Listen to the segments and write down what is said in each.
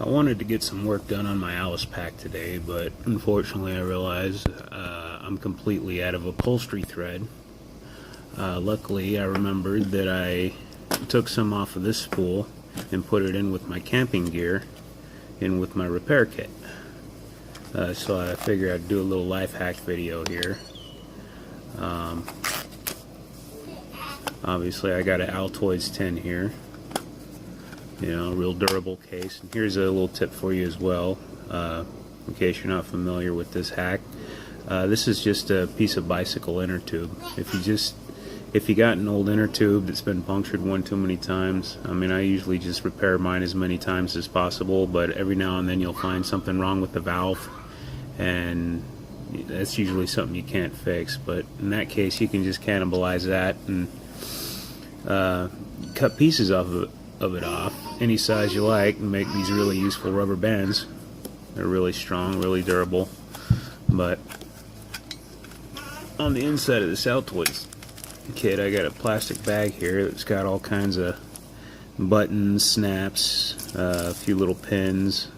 I wanted to get some work done on my Alice pack today, but unfortunately I realized I'm completely out of upholstery thread. Luckily I remembered that I took some off of this spool and put it in with my camping gear, in with my repair kit. So I figured I'd do a little life hack video here. Obviously I got an Altoids tin here. You know, real durable case. And here's a little tip for you as well, in case you're not familiar with this hack. This is just a piece of bicycle inner tube. If you got an old inner tube that's been punctured one too many times, I mean, I usually just repair mine as many times as possible, but every now and then you'll find something wrong with the valve, and that's usually something you can't fix. But in that case, you can just cannibalize that and cut pieces of it off, any size you like, and make these really useful rubber bands. They're really strong, really durable. But on the inside of this Altoids kit, I got a plastic bag here that's got all kinds of buttons, snaps, a few little pins,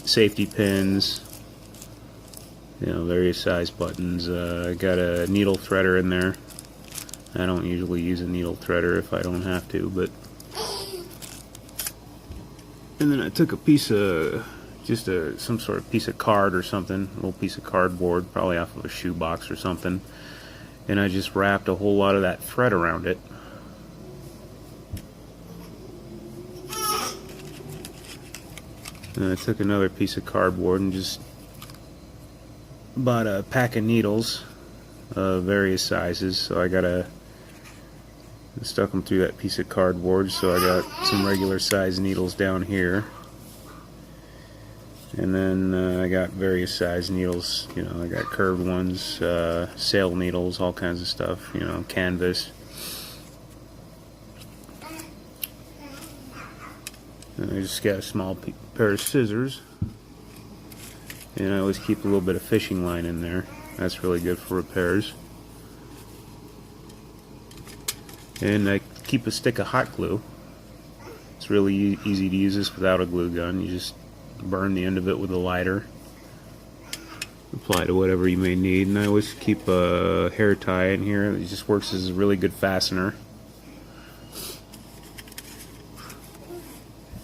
safety pins, you know, various size buttons. I got a needle threader in there. I don't usually use a needle threader if I don't have to, but... And then I took a piece of, some sort of piece of card or something, a little piece of cardboard, probably off of a shoebox or something, and I just wrapped a whole lot of that thread around it. And I took another piece of cardboard and just bought a pack of needles of various sizes. So I stuck them through that piece of cardboard, so I got some regular size needles down here, and then I got various size needles. You know, I got curved ones, sail needles, all kinds of stuff, you know, canvas. And I just got a small pair of scissors, and I always keep a little bit of fishing line in there. That's really good for repairs. And I keep a stick of hot glue. It's really easy to use this without a glue gun. You just burn the end of it with a lighter, apply to whatever you may need. And I always keep a hair tie in here. It just works as a really good fastener.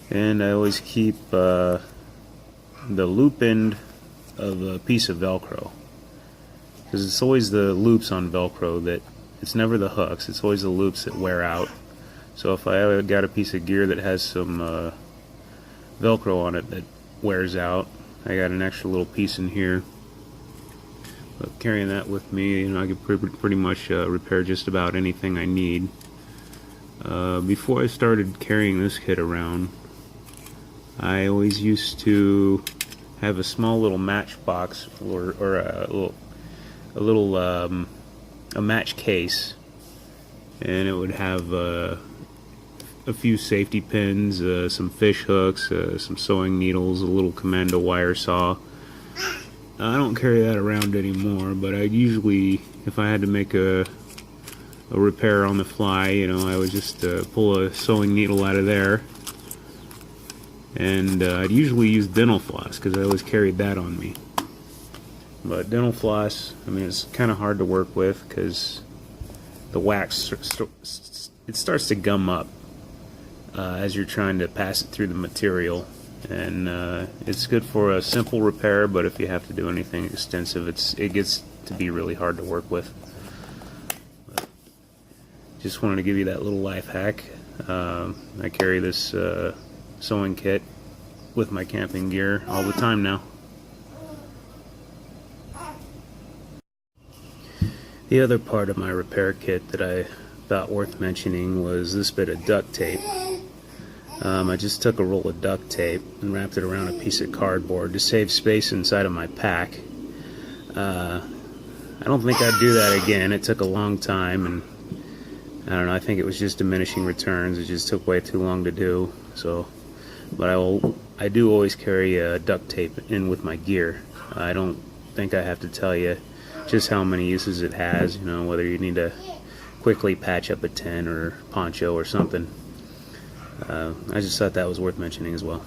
And I always keep the loop end of a piece of Velcro, because it's always the loops on Velcro that, it's never the hooks, it's always the loops that wear out. So if I got a piece of gear that has some Velcro on it that wears out, I got an extra little piece in here. But carrying that with me, you know, I can pretty much repair just about anything I need. Before I started carrying this kit around, I always used to have a small little matchbox, or a little match case, and it would have a few safety pins, some fish hooks, some sewing needles, a little commando wire saw. I don't carry that around anymore, but I usually, if I had to make a repair on the fly, you know, I would just pull a sewing needle out of there. And I'd usually use dental floss, because I always carried that on me. But dental floss, I mean, it's kind of hard to work with, because the wax, it starts to gum up as you're trying to pass it through the material. And it's good for a simple repair, but if you have to do anything extensive, it gets to be really hard to work with. But just wanted to give you that little life hack. I carry this sewing kit with my camping gear all the time now. The other part of my repair kit that I thought worth mentioning was this bit of duct tape. I just took a roll of duct tape and wrapped it around a piece of cardboard to save space inside of my pack. I don't think I'd do that again. It took a long time, and I don't know, I think it was just diminishing returns. It just took way too long to do. So, but I do always carry duct tape in with my gear. I don't think I have to tell you just how many uses it has, you know, whether you need to quickly patch up a tent or poncho or something. I just thought that was worth mentioning as well.